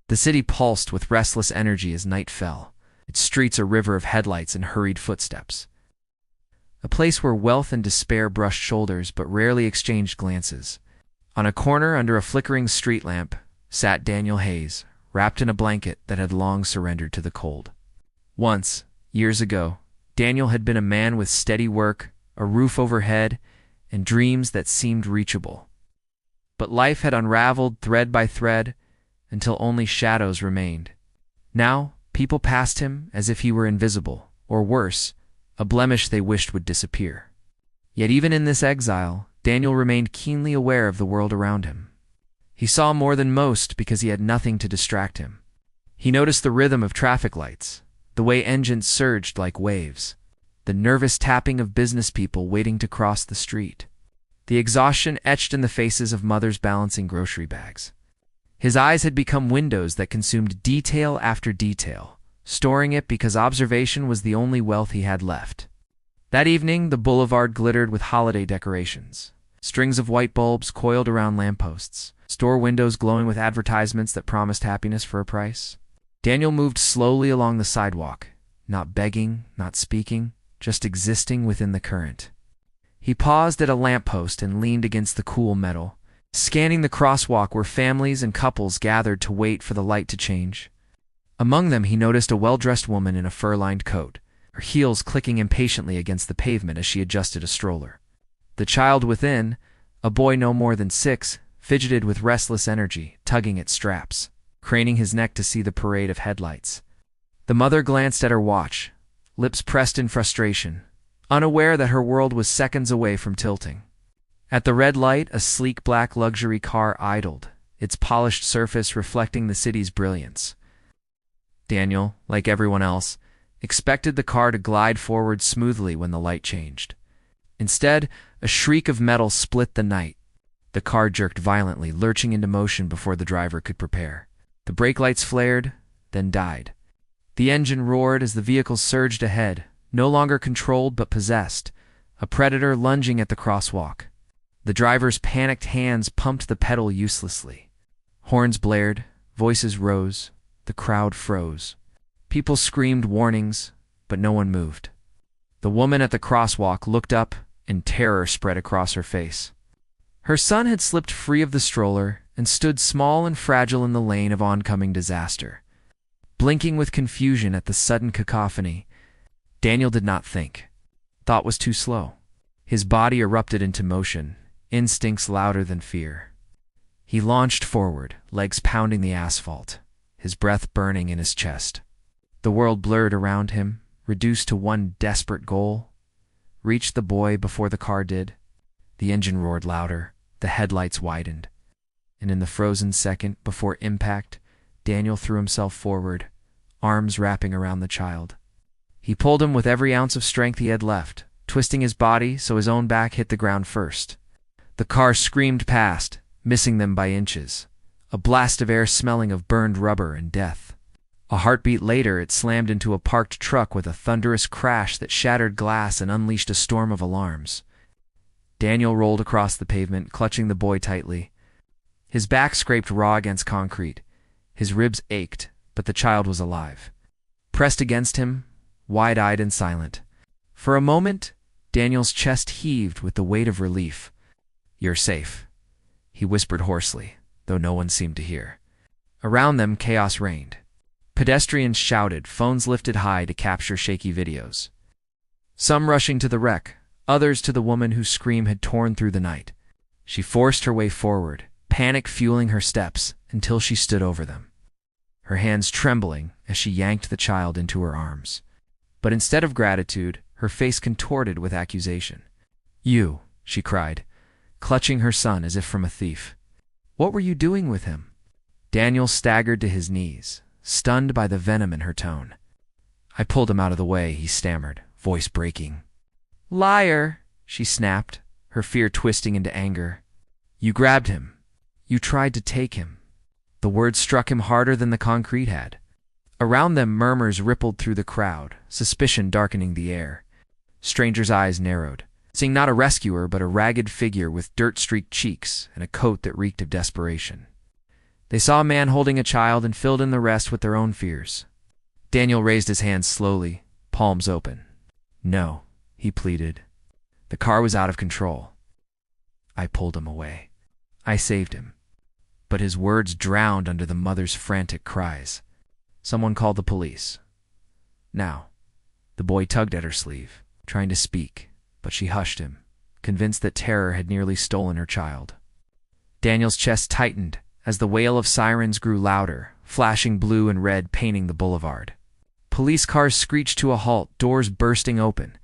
The city pulsed with restless energy as night fell, its streets a river of headlights and hurried footsteps. A place where wealth and despair brushed shoulders but rarely exchanged glances. On a corner under a flickering street lamp sat Daniel Hayes, wrapped in a blanket that had long surrendered to the cold. Once, years ago, Daniel had been a man with steady work, a roof overhead, and dreams that seemed reachable. But life had unraveled thread by thread until only shadows remained. Now, people passed him as if he were invisible, or worse, a blemish they wished would disappear. Yet even in this exile, Daniel remained keenly aware of the world around him. He saw more than most because he had nothing to distract him. He noticed the rhythm of traffic lights, the way engines surged like waves, the nervous tapping of business people waiting to cross the street, the exhaustion etched in the faces of mothers balancing grocery bags. His eyes had become windows that consumed detail after detail, storing it because observation was the only wealth he had left. That evening, the boulevard glittered with holiday decorations. Strings of white bulbs coiled around lampposts, store windows glowing with advertisements that promised happiness for a price. Daniel moved slowly along the sidewalk, not begging, not speaking, just existing within the current. He paused at a lamppost and leaned against the cool metal, scanning the crosswalk where families and couples gathered to wait for the light to change. Among them he noticed a well-dressed woman in a fur-lined coat, her heels clicking impatiently against the pavement as she adjusted a stroller. The child within, a boy no more than 6, fidgeted with restless energy, tugging at straps, craning his neck to see the parade of headlights. The mother glanced at her watch, lips pressed in frustration, unaware that her world was seconds away from tilting. At the red light, a sleek black luxury car idled, its polished surface reflecting the city's brilliance. Daniel, like everyone else, expected the car to glide forward smoothly when the light changed. Instead, a shriek of metal split the night. The car jerked violently, lurching into motion before the driver could prepare. The brake lights flared, then died. The engine roared as the vehicle surged ahead, no longer controlled but possessed, a predator lunging at the crosswalk. The driver's panicked hands pumped the pedal uselessly. Horns blared, voices rose, the crowd froze. People screamed warnings, but no one moved. The woman at the crosswalk looked up, and terror spread across her face. Her son had slipped free of the stroller and stood small and fragile in the lane of oncoming disaster. Blinking with confusion at the sudden cacophony, Daniel did not think. Thought was too slow. His body erupted into motion, instincts louder than fear. He launched forward, legs pounding the asphalt, his breath burning in his chest. The world blurred around him, reduced to one desperate goal: reach the boy before the car did. The engine roared louder, the headlights widened, and in the frozen second before impact, Daniel threw himself forward, arms wrapping around the child. He pulled him with every ounce of strength he had left, twisting his body so his own back hit the ground first. The car screamed past, missing them by inches, a blast of air smelling of burned rubber and death. A heartbeat later, it slammed into a parked truck with a thunderous crash that shattered glass and unleashed a storm of alarms. Daniel rolled across the pavement, clutching the boy tightly. His back scraped raw against concrete. His ribs ached, but the child was alive. Pressed against him, wide-eyed and silent. For a moment, Daniel's chest heaved with the weight of relief. "You're safe," he whispered hoarsely, though no one seemed to hear. Around them, chaos reigned. Pedestrians shouted, phones lifted high to capture shaky videos. Some rushing to the wreck, others to the woman whose scream had torn through the night. She forced her way forward, panic fueling her steps, until she stood over them, her hands trembling as she yanked the child into her arms. But instead of gratitude, her face contorted with accusation. "You," she cried, clutching her son as if from a thief. "What were you doing with him?" Daniel staggered to his knees, stunned by the venom in her tone. "I pulled him out of the way," he stammered, voice breaking. "Liar," she snapped, her fear twisting into anger. "You grabbed him. You tried to take him." The words struck him harder than the concrete had. Around them, murmurs rippled through the crowd, suspicion darkening the air. Strangers' eyes narrowed, seeing not a rescuer but a ragged figure with dirt-streaked cheeks and a coat that reeked of desperation. They saw a man holding a child and filled in the rest with their own fears. Daniel raised his hands slowly, palms open. "No," he pleaded. "The car was out of control. I pulled him away. I saved him." But his words drowned under the mother's frantic cries. Someone called the police. Now, the boy tugged at her sleeve, trying to speak, but she hushed him, convinced that terror had nearly stolen her child. Daniel's chest tightened as the wail of sirens grew louder, flashing blue and red painting the boulevard. Police cars screeched to a halt, doors bursting open.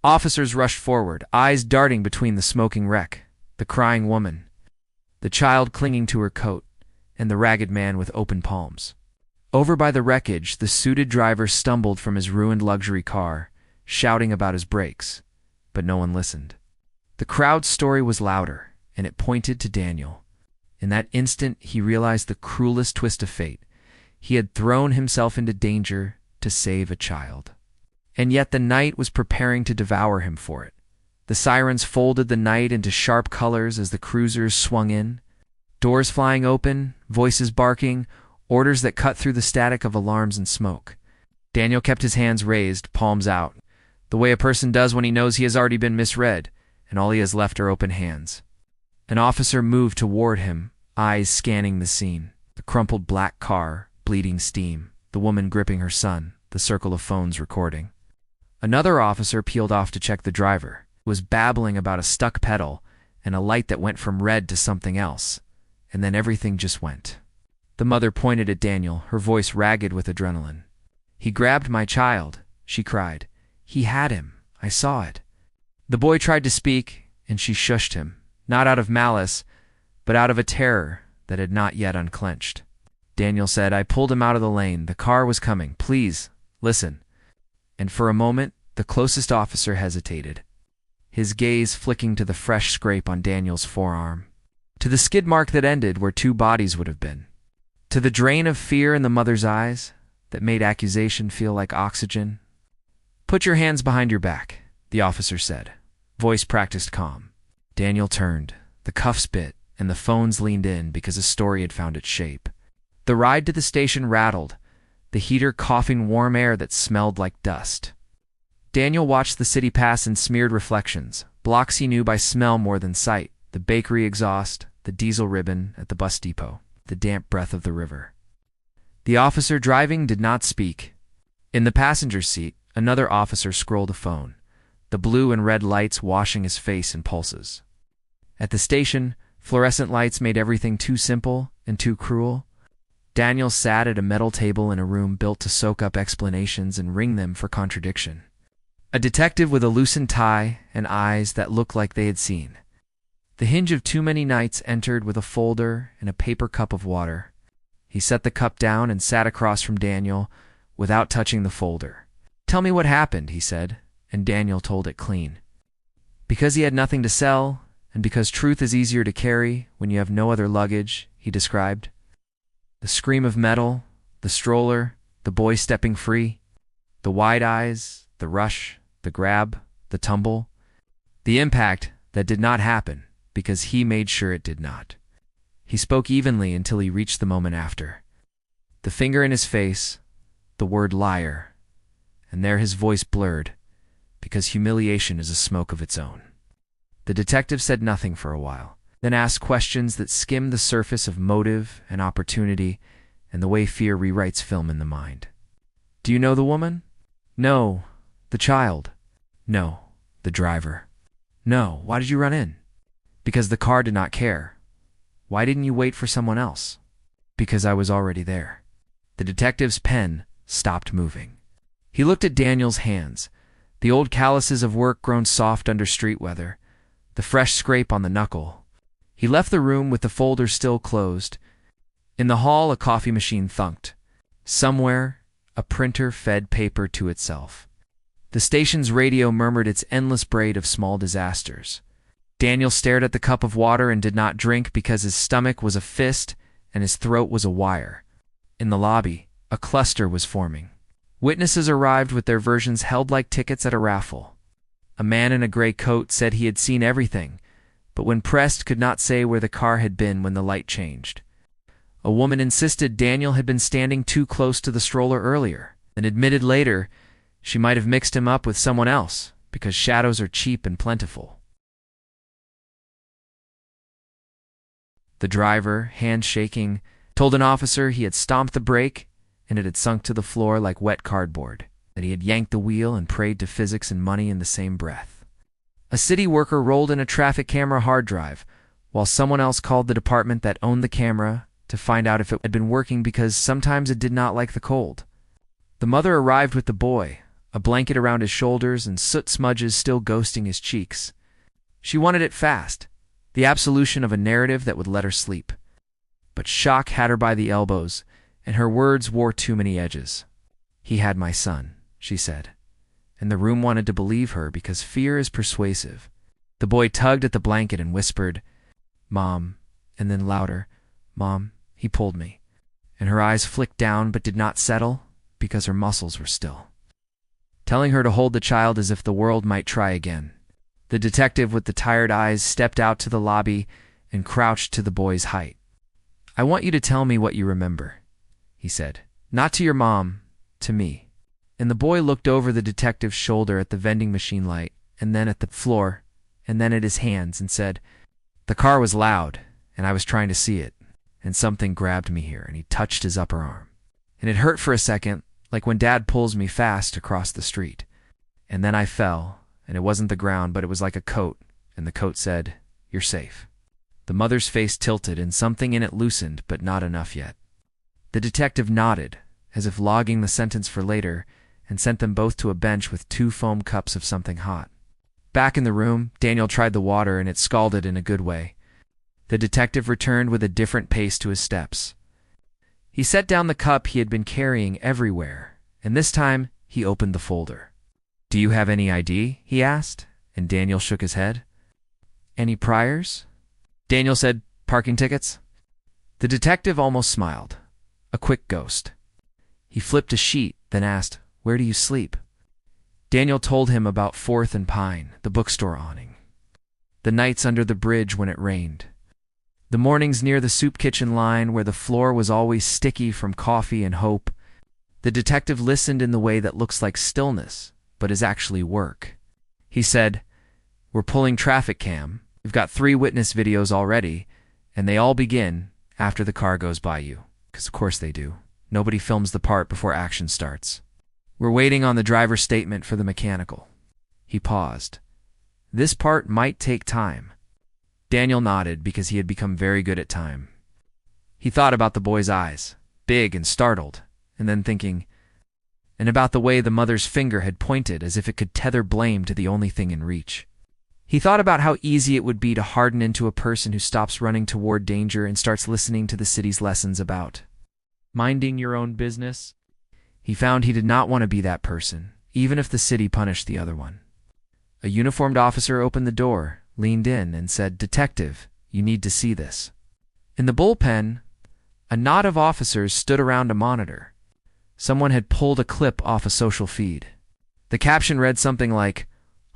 Officers rushed forward, eyes darting between the smoking wreck, the crying woman, the child clinging to her coat, and the ragged man with open palms. Over by the wreckage, the suited driver stumbled from his ruined luxury car, shouting about his brakes, but no one listened. The crowd's story was louder, and it pointed to Daniel. In that instant, he realized the cruelest twist of fate. He had thrown himself into danger to save a child. And yet the night was preparing to devour him for it. The sirens folded the night into sharp colors as the cruisers swung in. Doors flying open, voices barking, orders that cut through the static of alarms and smoke. Daniel kept his hands raised, palms out, the way a person does when he knows he has already been misread, and all he has left are open hands. An officer moved toward him, eyes scanning the scene. The crumpled black car, bleeding steam, the woman gripping her son, the circle of phones recording. Another officer peeled off to check the driver, who was babbling about a stuck pedal and a light that went from red to something else, and then everything just went. The mother pointed at Daniel, her voice ragged with adrenaline. "He grabbed my child," she cried. "He had him. I saw it." The boy tried to speak, and she shushed him, not out of malice, but out of a terror that had not yet unclenched. Daniel said, "I pulled him out of the lane. The car was coming. Please, listen." And for a moment, the closest officer hesitated, his gaze flicking to the fresh scrape on Daniel's forearm, to the skid mark that ended where two bodies would have been, to the drain of fear in the mother's eyes that made accusation feel like oxygen. "Put your hands behind your back," the officer said, voice practiced calm. Daniel turned, the cuffs bit, and the phones leaned in because a story had found its shape. The ride to the station rattled, the heater coughing warm air that smelled like dust. Daniel watched the city pass in smeared reflections, blocks he knew by smell more than sight, the bakery exhaust, the diesel ribbon at the bus depot, the damp breath of the river. The officer driving did not speak. In the passenger seat, another officer scrolled a phone, the blue and red lights washing his face and pulses. At the station, fluorescent lights made everything too simple and too cruel. Daniel sat at a metal table in a room built to soak up explanations and wring them for contradiction. A detective with a loosened tie and eyes that looked like they had seen. The hinge of too many nights entered with a folder and a paper cup of water. He set the cup down and sat across from Daniel without touching the folder. "Tell me what happened," he said, and Daniel told it clean. Because he had nothing to sell, and because truth is easier to carry when you have no other luggage, he described. The scream of metal, the stroller, the boy stepping free, the wide eyes, the rush, the grab, the tumble, the impact that did not happen because he made sure it did not. He spoke evenly until he reached the moment after. The finger in his face, the word liar, and there his voice blurred, because humiliation is a smoke of its own. The detective said nothing for a while, then asked questions that skimmed the surface of motive and opportunity and the way fear rewrites film in the mind. "Do you know the woman?" "No." "The child?" "No." "The driver?" "No." "Why did you run in?" "Because the car did not care." "Why didn't you wait for someone else?" "Because I was already there." The detective's pen stopped moving. He looked at Daniel's hands, the old calluses of work grown soft under street weather, the fresh scrape on the knuckle. He left the room with the folder still closed. In the hall, a coffee machine thunked. Somewhere, a printer fed paper to itself. The station's radio murmured its endless braid of small disasters. Daniel stared at the cup of water and did not drink because his stomach was a fist and his throat was a wire. In the lobby, a cluster was forming. Witnesses arrived with their versions held like tickets at a raffle. A man in a gray coat said he had seen everything, but when pressed could not say where the car had been when the light changed. A woman insisted Daniel had been standing too close to the stroller earlier, and admitted later she might have mixed him up with someone else because shadows are cheap and plentiful. The driver, hands shaking, told an officer he had stomped the brake and it had sunk to the floor like wet cardboard, that he had yanked the wheel and prayed to physics and money in the same breath. A city worker rolled in a traffic camera hard drive, while someone else called the department that owned the camera to find out if it had been working because sometimes it did not like the cold. The mother arrived with the boy, a blanket around his shoulders and soot smudges still ghosting his cheeks. She wanted it fast, the absolution of a narrative that would let her sleep. But shock had her by the elbows, and her words wore too many edges. "He had my son," she said, and the room wanted to believe her because fear is persuasive. The boy tugged at the blanket and whispered, "Mom," and then louder, "Mom, he pulled me." And her eyes flicked down but did not settle because her muscles were still, telling her to hold the child as if the world might try again. The detective with the tired eyes stepped out to the lobby and crouched to the boy's height. "I want you to tell me what you remember," he said. "Not to your mom, to me." And the boy looked over the detective's shoulder at the vending machine light, and then at the floor, and then at his hands, and said, "The car was loud, and I was trying to see it, and something grabbed me here," and he touched his upper arm. "And it hurt for a second, like when Dad pulls me fast across the street. And then I fell, and it wasn't the ground, but it was like a coat, and the coat said, 'You're safe.'" The mother's face tilted, and something in it loosened, but not enough yet. The detective nodded, as if logging the sentence for later, and sent them both to a bench with 2 foam cups of something hot. Back in the room, Daniel tried the water, and it scalded in a good way. The detective returned with a different pace to his steps. He set down the cup he had been carrying everywhere, and this time he opened the folder. "Do you have any ID?" he asked, and Daniel shook his head. "Any priors?" Daniel said, "Parking tickets." The detective almost smiled. A quick ghost. He flipped a sheet, then asked, "Where do you sleep?" Daniel told him about 4th and Pine, the bookstore awning. The nights under the bridge when it rained. The mornings near the soup kitchen line where the floor was always sticky from coffee and hope. The detective listened in the way that looks like stillness, but is actually work. He said, "We're pulling traffic cam. We've got 3 witness videos already, and they all begin after the car goes by you. Because of course they do. Nobody films the part before action starts. We're waiting on the driver's statement for the mechanical." He paused. "This part might take time." Daniel nodded because he had become very good at time. He thought about the boy's eyes, big and startled, and then thinking, and about the way the mother's finger had pointed as if it could tether blame to the only thing in reach. He thought about how easy it would be to harden into a person who stops running toward danger and starts listening to the city's lessons about minding your own business. He found he did not want to be that person, even if the city punished the other one. A uniformed officer opened the door, leaned in, and said, "Detective, you need to see this." In the bullpen, a knot of officers stood around a monitor. Someone had pulled a clip off a social feed. The caption read something like,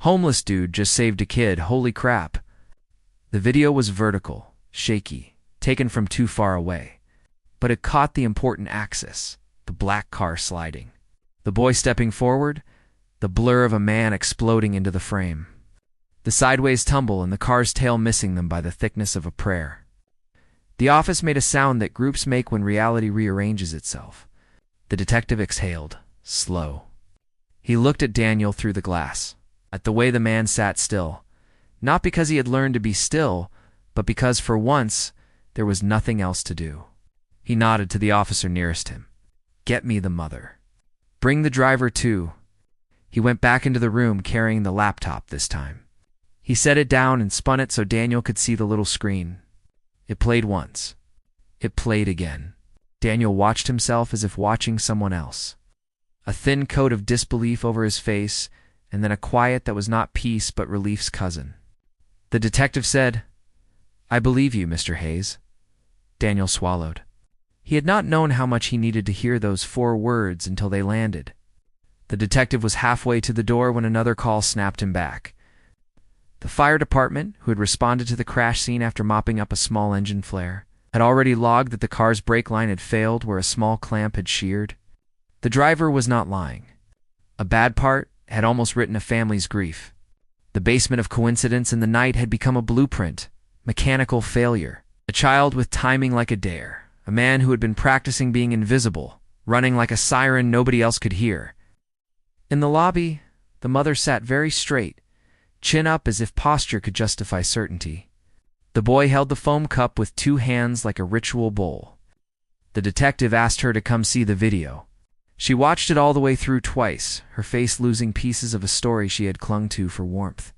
"Homeless dude just saved a kid, holy crap." The video was vertical, shaky, taken from too far away. But it caught the important axis, the black car sliding. The boy stepping forward, the blur of a man exploding into the frame. The sideways tumble and the car's tail missing them by the thickness of a prayer. The office made a sound that groups make when reality rearranges itself. The detective exhaled, slow. He looked at Daniel through the glass, at the way the man sat still, not because he had learned to be still, but because for once there was nothing else to do. He nodded to the officer nearest him. "Get me the mother. Bring the driver too." He went back into the room carrying the laptop this time. He set it down and spun it so Daniel could see the little screen. It played once. It played again. Daniel watched himself as if watching someone else. A thin coat of disbelief over his face, and then a quiet that was not peace but relief's cousin. The detective said, "I believe you, Mr. Hayes." Daniel swallowed. He had not known how much he needed to hear those 4 words until they landed. The detective was halfway to the door when another call snapped him back. The fire department, who had responded to the crash scene after mopping up a small engine flare. had already logged that the car's brake line had failed where a small clamp had sheared. The driver was not lying. A bad part had almost written a family's grief. The basement of coincidence in the night had become a blueprint, mechanical failure. A child with timing like a dare, a man who had been practicing being invisible, running like a siren nobody else could hear. In the lobby, the mother sat very straight, chin up as if posture could justify certainty. The boy held the foam cup with two hands like a ritual bowl. The detective asked her to come see the video. She watched it all the way through twice, her face losing pieces of a story she had clung to for warmth.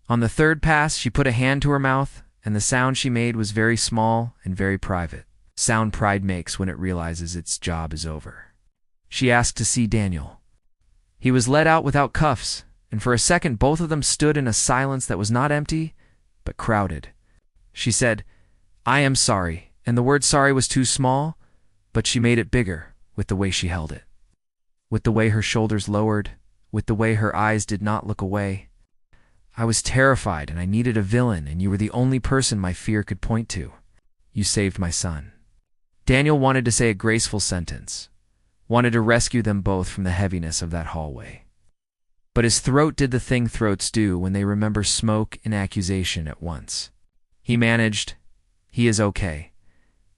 On the third pass, she put a hand to her mouth, and the sound she made was very small and very private. Sound pride makes when it realizes its job is over. She asked to see Daniel. He was let out without cuffs, and for a second both of them stood in a silence that was not empty, but crowded. She said, "I am sorry," and the word sorry was too small, but she made it bigger with the way she held it. With the way her shoulders lowered, with the way her eyes did not look away. "I was terrified and I needed a villain, and you were the only person my fear could point to. You saved my son." Daniel wanted to say a graceful sentence, wanted to rescue them both from the heaviness of that hallway. But his throat did the thing throats do when they remember smoke and accusation at once. He managed, "He is okay,"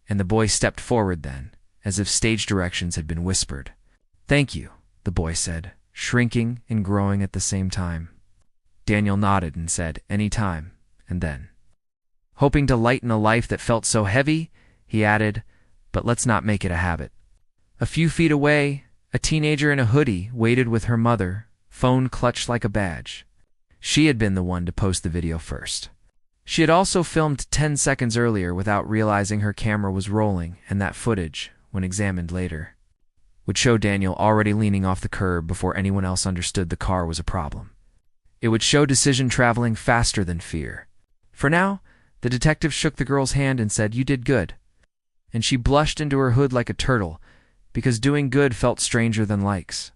and the boy stepped forward then, as if stage directions had been whispered. "Thank you," the boy said, shrinking and growing at the same time. Daniel nodded and said, "Any time," and then, hoping to lighten a life that felt so heavy, he added, "But let's not make it a habit." A few feet away, a teenager in a hoodie waited with her mother, phone clutched like a badge. She had been the one to post the video first. She had also filmed 10 seconds earlier without realizing her camera was rolling, and that footage, when examined later, would show Daniel already leaning off the curb before anyone else understood the car was a problem. It would show decision traveling faster than fear. For now, the detective shook the girl's hand and said, "You did good." And she blushed into her hood like a turtle, because doing good felt stranger than likes.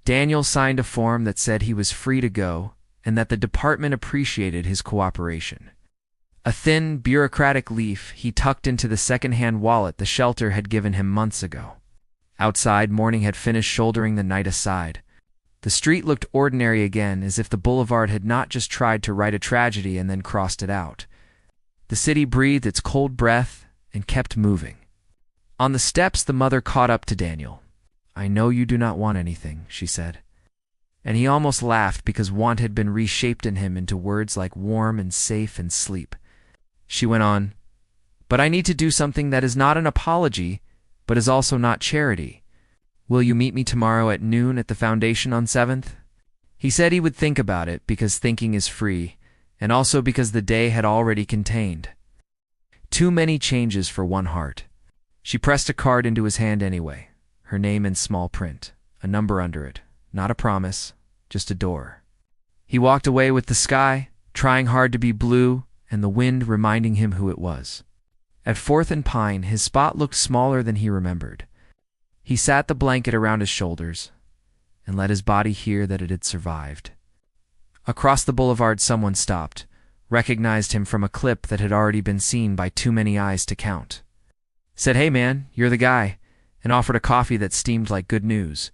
Daniel signed a form that said he was free to go and that the department appreciated his cooperation. A thin, bureaucratic leaf he tucked into the second-hand wallet the shelter had given him months ago. Outside, morning had finished shouldering the night aside. The street looked ordinary again, as if the boulevard had not just tried to write a tragedy and then crossed it out. The city breathed its cold breath and kept moving. On the steps, the mother caught up to Daniel. "I know you do not want anything," she said. And he almost laughed because want had been reshaped in him into words like warm and safe and sleep. She went on, "But I need to do something that is not an apology, but is also not charity. Will you meet me tomorrow at noon at the Foundation on 7th? He said he would think about it because thinking is free, and also because the day had already contained too many changes for one heart. She pressed a card into his hand anyway, her name in small print, a number under it, not a promise, just a door. He walked away with the sky, trying hard to be blue, and the wind reminding him who it was. At 4th and Pine, his spot looked smaller than he remembered. He sat the blanket around his shoulders and let his body hear that it had survived. Across the boulevard, someone stopped, recognized him from a clip that had already been seen by too many eyes to count. Said, "Hey man, you're the guy," and offered a coffee that steamed like good news.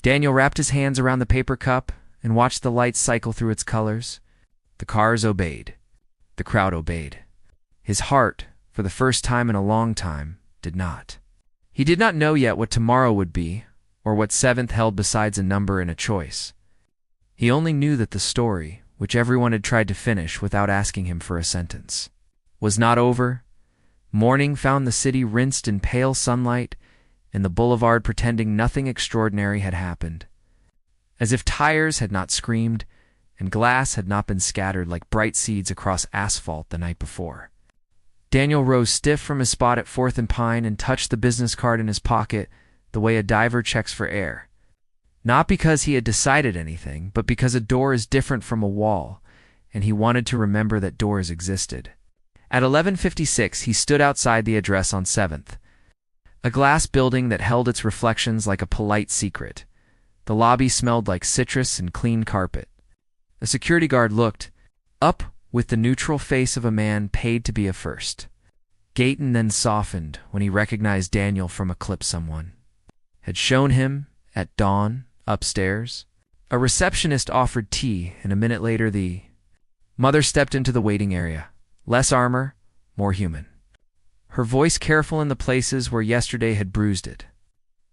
Daniel wrapped his hands around the paper cup and watched the lights cycle through its colors. The cars obeyed. The crowd obeyed. His heart, for the first time in a long time, did not. He did not know yet what tomorrow would be, or what 7th held besides a number and a choice. He only knew that the story, which everyone had tried to finish without asking him for a sentence, was not over. Morning found the city rinsed in pale sunlight, and the boulevard pretending nothing extraordinary had happened. As if tires had not screamed, and glass had not been scattered like bright seeds across asphalt the night before. Daniel rose stiff from his spot at 4th and Pine and touched the business card in his pocket the way a diver checks for air. Not because he had decided anything, but because a door is different from a wall, and he wanted to remember that doors existed. At 11:56, he stood outside the address on 7th, a glass building that held its reflections like a polite secret. The lobby smelled like citrus and clean carpet. A security guard looked up with the neutral face of a man paid to be a first. Gayton then softened when he recognized Daniel from a clip someone had shown him at dawn upstairs. A receptionist offered tea, and a minute later the mother stepped into the waiting area. Less armor, more human. Her voice careful in the places where yesterday had bruised it.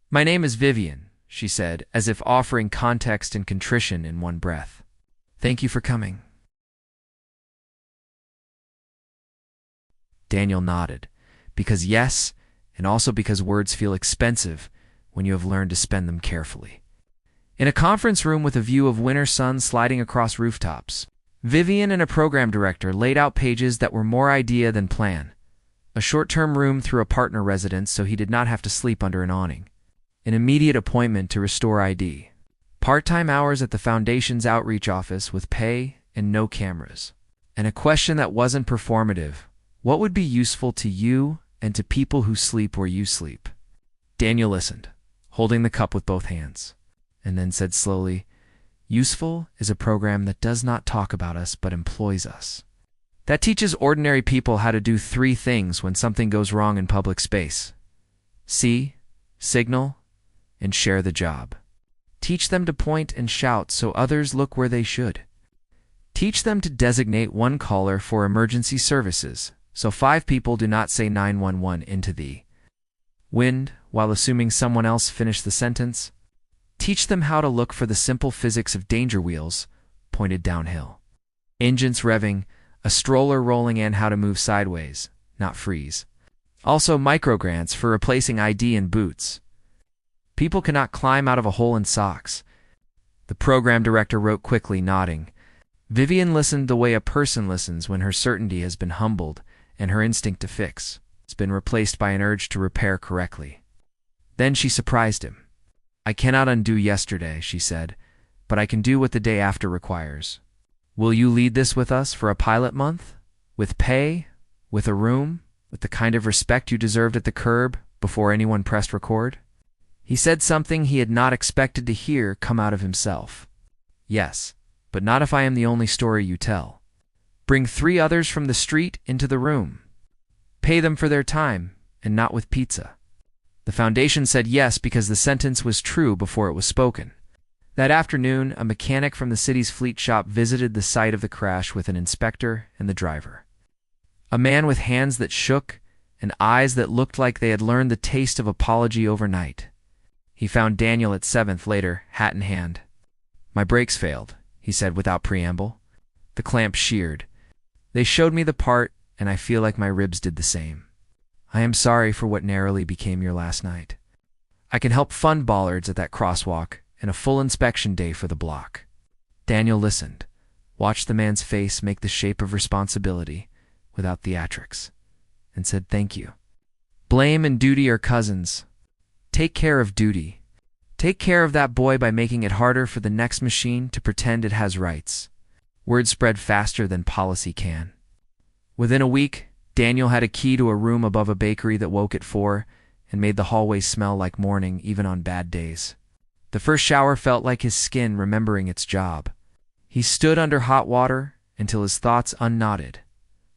"My name is Vivian," she said, as if offering context and contrition in one breath. "Thank you for coming." Daniel nodded, because yes, and also because words feel expensive when you have learned to spend them carefully. In a conference room with a view of winter sun sliding across rooftops, Vivian and a program director laid out pages that were more idea than plan. A short-term room through a partner residence so he did not have to sleep under an awning. An immediate appointment to restore ID. Part-time hours at the Foundation's outreach office with pay and no cameras. And a question that wasn't performative. What would be useful to you and to people who sleep where you sleep? Daniel listened, holding the cup with both hands, and then said slowly, "Useful is a program that does not talk about us but employs us. That teaches ordinary people how to do 3 things when something goes wrong in public space. See, signal, and share the job. Teach them to point and shout so others look where they should. Teach them to designate one caller for emergency services so 5 people do not say 911 into the wind while assuming someone else finished the sentence. Teach them how to look for the simple physics of danger wheels pointed downhill, engines revving, a stroller rolling, and how to move sideways, not freeze. Also microgrants for replacing ID and boots. People cannot climb out of a hole in socks." The program director wrote quickly, nodding. Vivian listened the way a person listens when her certainty has been humbled and her instinct to fix has been replaced by an urge to repair correctly. Then she surprised him. "I cannot undo yesterday," she said, "but I can do what the day after requires. Will you lead this with us for a pilot month? With pay? With a room? With the kind of respect you deserved at the curb before anyone pressed record?" He said something he had not expected to hear come out of himself. "Yes, but not if I am the only story you tell. Bring 3 others from the street into the room. Pay them for their time, and not with pizza." The Foundation said yes because the sentence was true before it was spoken. That afternoon, a mechanic from the city's fleet shop visited the site of the crash with an inspector and the driver. A man with hands that shook and eyes that looked like they had learned the taste of apology overnight. He found Daniel at 7th later, hat in hand. "My brakes failed," he said without preamble. "The clamp sheared. They showed me the part, and I feel like my ribs did the same. I am sorry for what narrowly became your last night. I can help fund bollards at that crosswalk and a full inspection day for the block." Daniel listened, watched the man's face make the shape of responsibility without theatrics, and said thank you. Blame and duty are cousins. Take care of duty. Take care of that boy by making it harder for the next machine to pretend it has rights. Word spread faster than policy can. Within a week, Daniel had a key to a room above a bakery that woke at 4 and made the hallway smell like morning even on bad days. The first shower felt like his skin remembering its job. He stood under hot water until his thoughts unknotted,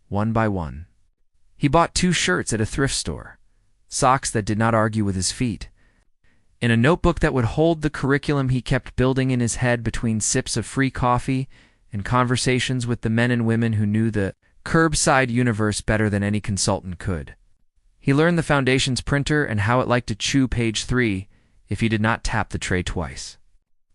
one by one. He bought 2 shirts at a thrift store, socks that did not argue with his feet. In a notebook that would hold the curriculum he kept building in his head between sips of free coffee and conversations with the men and women who knew the curbside universe better than any consultant could. He learned the Foundation's printer and how it liked to chew page 3 if he did not tap the tray twice.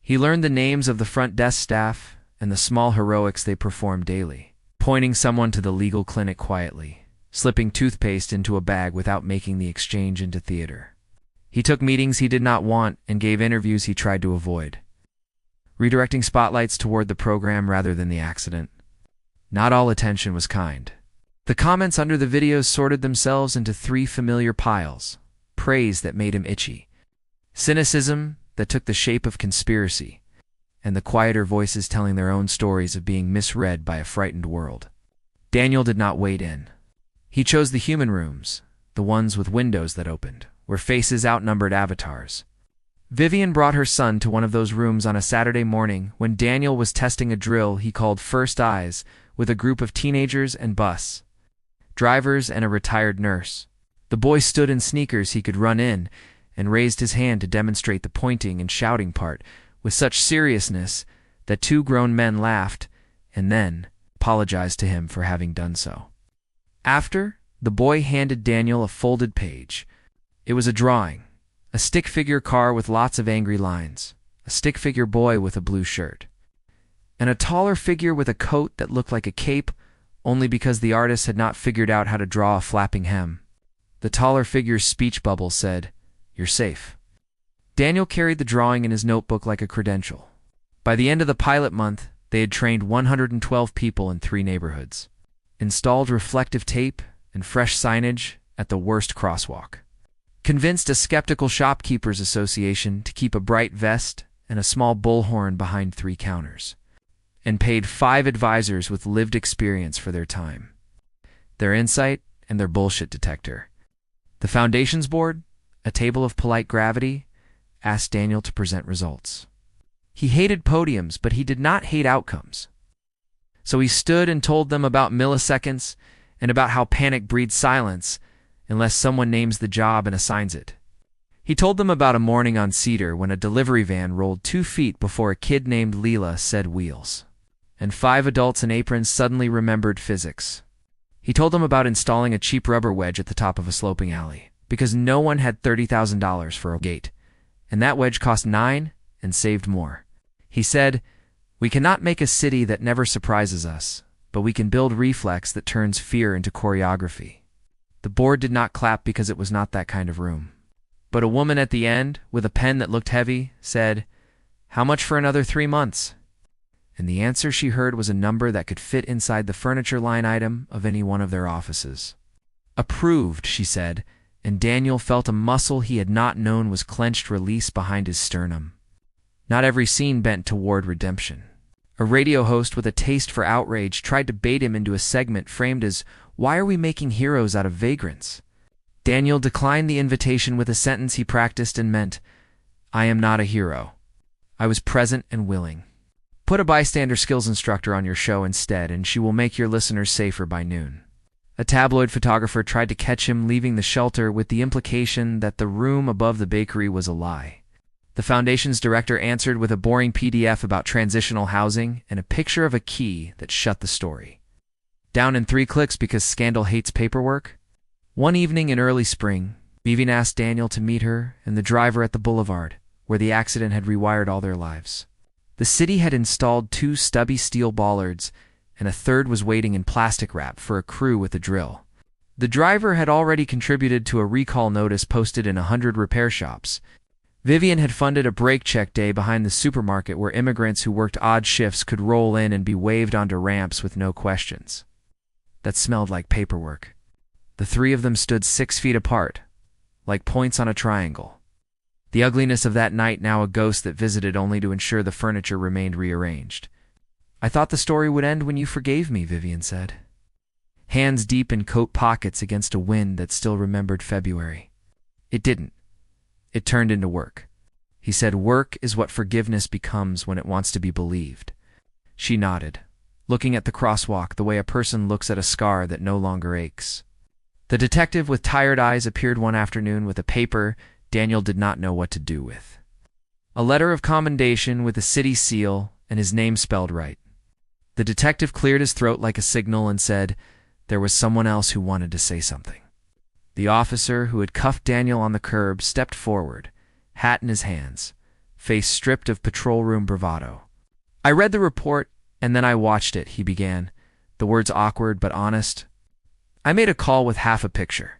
He learned the names of the front desk staff and the small heroics they performed daily, pointing someone to the legal clinic quietly, slipping toothpaste into a bag without making the exchange into theater. He took meetings he did not want and gave interviews he tried to avoid, redirecting spotlights toward the program rather than the accident. Not all attention was kind. The comments under the videos sorted themselves into 3 familiar piles: praise that made him itchy, cynicism that took the shape of conspiracy, and the quieter voices telling their own stories of being misread by a frightened world. Daniel did not wade in. He chose the human rooms, the ones with windows that opened, where faces outnumbered avatars. Vivian brought her son to one of those rooms on a Saturday morning when Daniel was testing a drill he called First Eyes with a group of teenagers and bus. drivers, and a retired nurse. The boy stood in sneakers he could run in and raised his hand to demonstrate the pointing and shouting part with such seriousness that two grown men laughed and then apologized to him for having done so. After, the boy handed Daniel a folded page. It was a drawing, a stick figure car with lots of angry lines, a stick figure boy with a blue shirt, and a taller figure with a coat that looked like a cape only because the artist had not figured out how to draw a flapping hem. The taller figure's speech bubble said, "You're safe." Daniel carried the drawing in his notebook like a credential. By the end of the pilot month, they had trained 112 people in 3 neighborhoods, installed reflective tape and fresh signage at the worst crosswalk, convinced a skeptical shopkeepers association to keep a bright vest and a small bullhorn behind 3 counters, and paid 5 advisors with lived experience for their time, their insight, and their bullshit detector. The Foundations Board, a table of polite gravity, asked Daniel to present results. He hated podiums, but he did not hate outcomes. So he stood and told them about milliseconds and about how panic breeds silence unless someone names the job and assigns it. He told them about a morning on Cedar when a delivery van rolled 2 feet before a kid named Leela said wheels, and 5 adults in aprons suddenly remembered physics. He told them about installing a cheap rubber wedge at the top of a sloping alley because no one had $30,000 for a gate, and that wedge cost $9 and saved more. He said, "We cannot make a city that never surprises us, but we can build reflex that turns fear into choreography." The board did not clap because it was not that kind of room. But a woman at the end, with a pen that looked heavy, said, "How much for another 3 months?" And the answer she heard was a number that could fit inside the furniture line item of any one of their offices. "Approved," she said, and Daniel felt a muscle he had not known was clenched release behind his sternum. Not every scene bent toward redemption. A radio host with a taste for outrage tried to bait him into a segment framed as, "Why are we making heroes out of vagrants?" Daniel declined the invitation with a sentence he practiced and meant, "I am not a hero. I was present and willing. Put a bystander skills instructor on your show instead, and she will make your listeners safer by noon." A tabloid photographer tried to catch him leaving the shelter with the implication that the room above the bakery was a lie. The Foundation's director answered with a boring PDF about transitional housing and a picture of a key that shut the story. Down in 3 clicks because Scandal hates paperwork? One evening in early spring, Vivian asked Daniel to meet her and the driver at the boulevard, where the accident had rewired all their lives. The city had installed 2 stubby steel bollards, and a third was waiting in plastic wrap for a crew with a drill. The driver had already contributed to a recall notice posted in 100 repair shops. Vivian had funded a brake check day behind the supermarket where immigrants who worked odd shifts could roll in and be waved onto ramps with no questions. That smelled like paperwork. The 3 of them stood 6 feet apart, like points on a triangle. The ugliness of that night now a ghost that visited only to ensure the furniture remained rearranged. "I thought the story would end when you forgave me," Vivian said, hands deep in coat pockets against a wind that still remembered February. "It didn't. It turned into work." He said, "Work is what forgiveness becomes when it wants to be believed." She nodded, looking at the crosswalk the way a person looks at a scar that no longer aches. The detective with tired eyes appeared one afternoon with a paper Daniel did not know what to do with. A letter of commendation with a city seal and his name spelled right. The detective cleared his throat like a signal and said there was someone else who wanted to say something. The officer who had cuffed Daniel on the curb stepped forward, hat in his hands, face stripped of patrol room bravado. "I read the report, and then I watched it," he began, the words awkward but honest. "I made a call with half a picture.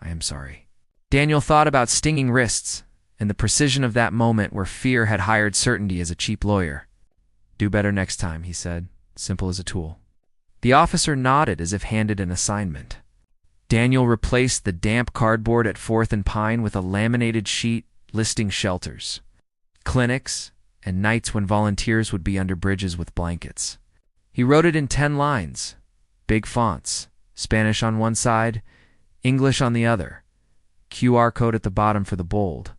I am sorry." Daniel thought about stinging wrists and the precision of that moment where fear had hired certainty as a cheap lawyer. "Do better next time," he said, simple as a tool. The officer nodded as if handed an assignment. Daniel replaced the damp cardboard at 4th and Pine with a laminated sheet listing shelters, clinics, and nights when volunteers would be under bridges with blankets. He wrote it in 10 lines, big fonts, Spanish on one side, English on the other, QR code at the bottom for the bold.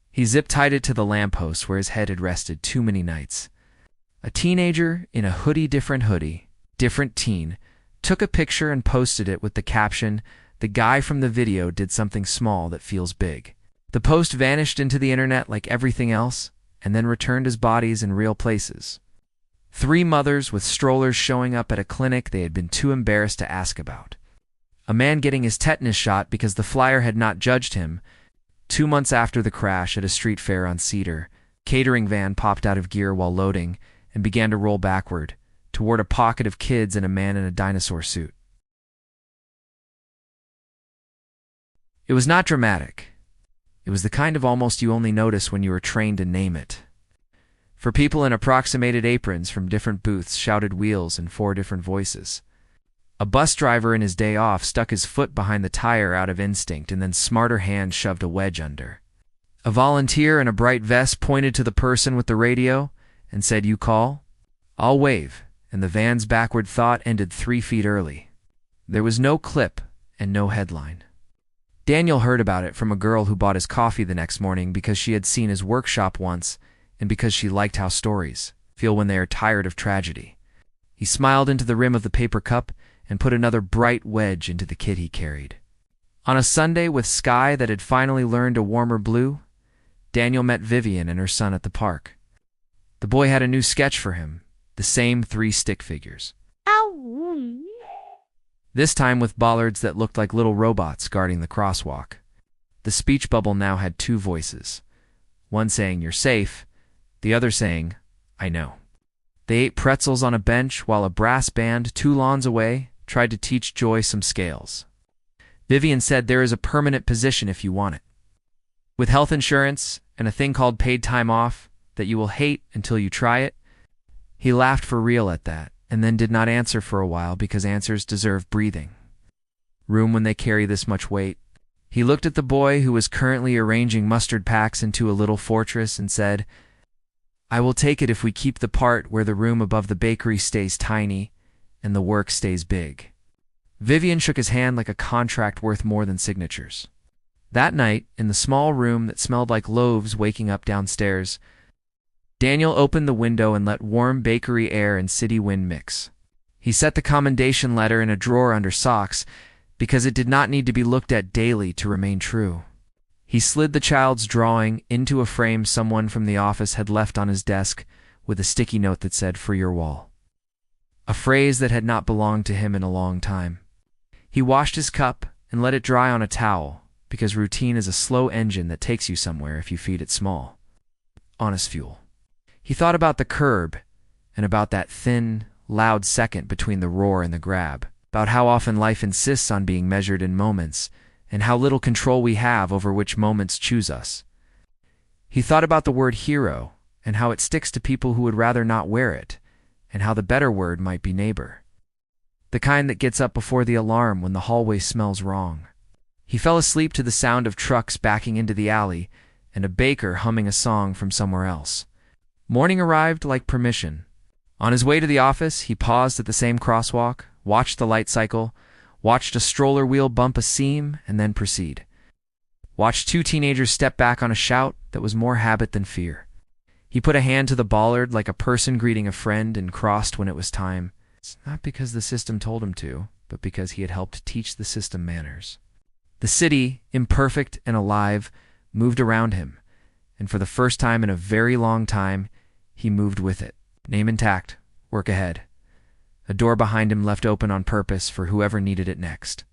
He zip-tied it to the lamppost where his head had rested too many nights. A teenager in a different hoodie, different teen, took a picture and posted it with the caption, "The guy from the video did something small that feels big." The post vanished into the internet like everything else, and then returned as bodies in real places. 3 mothers with strollers showing up at a clinic they had been too embarrassed to ask about. A man getting his tetanus shot because the flyer had not judged him. 2 months after the crash at a street fair on Cedar, catering van popped out of gear while loading and began to roll backward toward a pocket of kids and a man in a dinosaur suit. It was not dramatic. It was the kind of almost you only notice when you are trained to name it. For people in approximated aprons from different booths shouted wheels in 4 different voices. A bus driver in his day off stuck his foot behind the tire out of instinct and then smarter hands shoved a wedge under. A volunteer in a bright vest pointed to the person with the radio and said, "You call? I'll wave," and the van's backward thought ended 3 feet early. There was no clip and no headline. Daniel heard about it from a girl who bought his coffee the next morning because she had seen his workshop once and because she liked how stories feel when they are tired of tragedy. He smiled into the rim of the paper cup and put another bright wedge into the kit he carried. On a Sunday with sky that had finally learned a warmer blue, Daniel met Vivian and her son at the park. The boy had a new sketch for him, the same 3 stick figures. This time with bollards that looked like little robots guarding the crosswalk. The speech bubble now had 2 voices, one saying, "You're safe," the other saying, "I know." They ate pretzels on a bench while a brass band 2 lawns away tried to teach Joy some scales. Vivian said there is a permanent position if you want it, with health insurance and a thing called paid time off that you will hate until you try it. He laughed for real at that, and then did not answer for a while because answers deserve breathing room when they carry this much weight. He looked at the boy who was currently arranging mustard packs into a little fortress and said, "I will take it if we keep the part where the room above the bakery stays tiny and the work stays big." Vivian shook his hand like a contract worth more than signatures. That night, in the small room that smelled like loaves waking up downstairs, Daniel opened the window and let warm bakery air and city wind mix. He set the commendation letter in a drawer under socks because it did not need to be looked at daily to remain true. He slid the child's drawing into a frame someone from the office had left on his desk with a sticky note that said, "For your wall," a phrase that had not belonged to him in a long time. He washed his cup and let it dry on a towel because routine is a slow engine that takes you somewhere if you feed it small, honest fuel. He thought about the curb and about that thin, loud second between the roar and the grab, about how often life insists on being measured in moments and how little control we have over which moments choose us. He thought about the word hero and how it sticks to people who would rather not wear it, and how the better word might be neighbor, the kind that gets up before the alarm when the hallway smells wrong. He fell asleep to the sound of trucks backing into the alley and a baker humming a song from somewhere else. Morning arrived like permission. On his way to the office, he paused at the same crosswalk, watched the light cycle, watched a stroller wheel bump a seam and then proceed. Watched 2 teenagers step back on a shout that was more habit than fear. He put a hand to the bollard like a person greeting a friend and crossed when it was time. It's not because the system told him to, but because he had helped teach the system manners. The city, imperfect and alive, moved around him, and for the first time in a very long time, he moved with it. Name intact, work ahead. A door behind him left open on purpose for whoever needed it next.